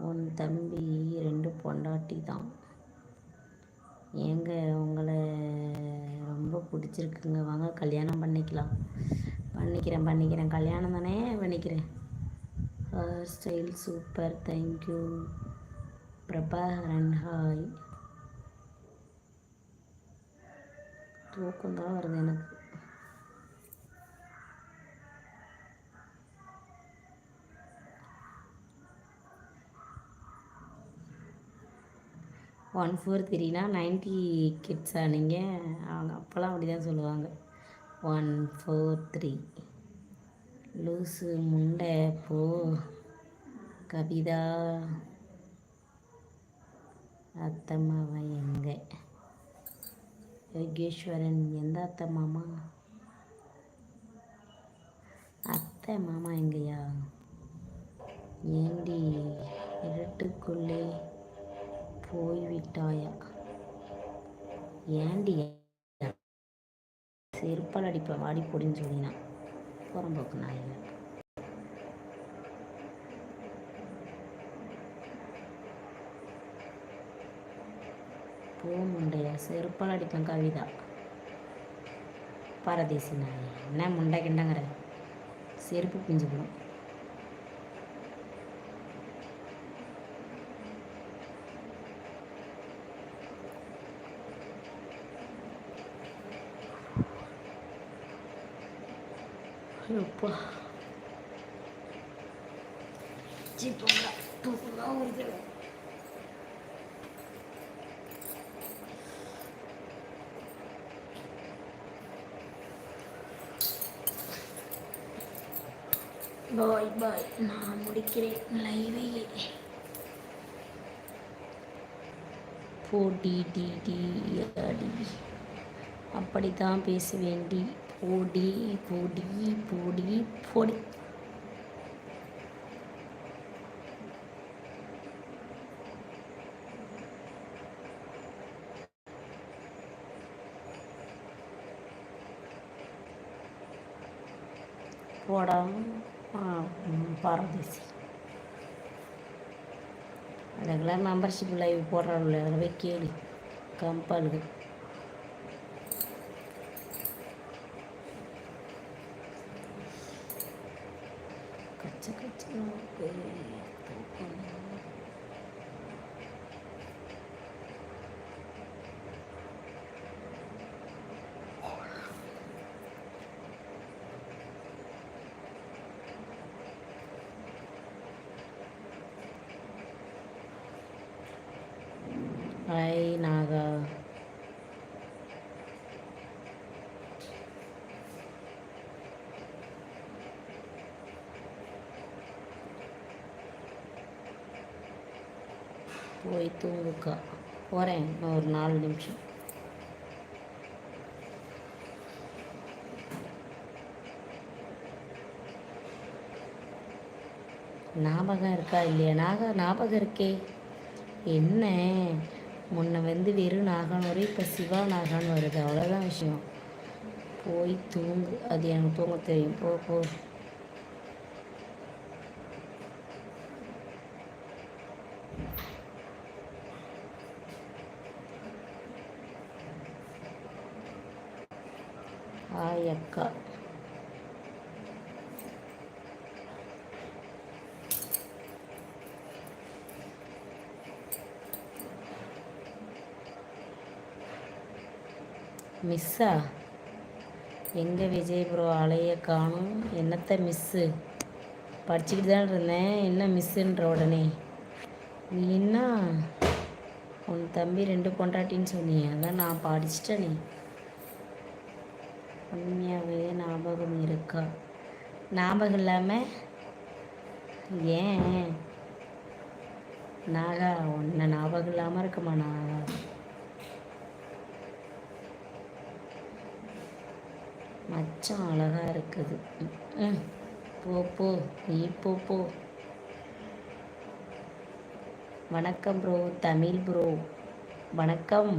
உன் தம்பி 2 பொண்டாட்டி தான். ஏங்க உங்களை ரொம்ப பிடிச்சிருக்குங்க, வாங்க கல்யாணம் பண்ணிக்கலாம். பண்ணிக்கிறேன் கல்யாணம் தானே பண்ணிக்கிறேன். Hair style super, thank you. Prabhakaran hi. தூக்கம் தான் வருது எனக்கு. ஒன் ஃபோர் த்ரீனா 90 கிட்ஸா நீங்கள்? அவங்க அப்போல்லாம் அப்படி தான் சொல்லுவாங்க. 143 லூஸு முண்டை போ. கவிதா அத்தம்மாவா எங்க? யோகேஸ்வரன் எந்த அத்தை மாமா? அத்தை மாமா எங்கயா? ஏண்டி இருட்டுக்குள்ளே போய்விட்டாயா? ஏண்டி செருப்பால் அடிப்பேன் வாடி போடின்னு சொல்லினா புறம்போக்கு நாயில். போ முண்டையா, செருப்பால் அடிப்பேன். கவிதா பரதேசி நாய், என்ன முண்டை கிண்டங்கிற? செருப்பு பிஞ்சு போடும். அப்பா ஜிப்பா தூக்கம் வருது. பாய் பாய், நான் முடிக்கிறேன் லைவே. போடி டி டி அடி, அப்படித்தான் பேச வேண்டி. போடி போடி போடி போடி. போடா பாரதேசி. அதுக்கெல்லாம் மெம்பர்ஷிப் லைவ் போடுறாள், அதில் போய் கேளு கம்பாலுக்கு. கச்ச கச்ச ஹாய் நாகா. போய் தூங்குக்கா. போகிறேன் இன்னும் ஒரு 4 நிமிஷம். ஞாபகம் இருக்கா இல்லையா? ஞாபகம் இருக்கே. என்ன முன்ன வெறும் நாகான்னு வரும், இப்போ சிவா நாகான்னு வருது, அவ்வளோதான் விஷயம். போய் தூங்கு, அது எனக்கு தூங்க தெரியும். போ போ. ஹாய் அக்கா. மிஸ்ஸா? எங்கே விஜய் ப்ரோ அலைய காணும்? என்னத்த மிஸ்ஸு? படிச்சுக்கிட்டு தான் இருந்தேன், என்ன மிஸ்ஸுன்ற உடனே? நீ என்ன உன் தம்பி 2 பொண்டாட்டின்னு சொன்னியே, அதான் நான் படிச்சிட்டேனே. உண்மையாகவே ஞாபகம் இருக்கா? ஞாபகம் இல்லாமல் ஏன் நாகா? உன்னை ஞாபகம் இல்லாமல் இருக்குமா நாகா? மச்சான் அழகாக இருக்குது. போ போ, நீ போ போ. வணக்கம் ப்ரோ, தமிழ் ப்ரோ வணக்கம்.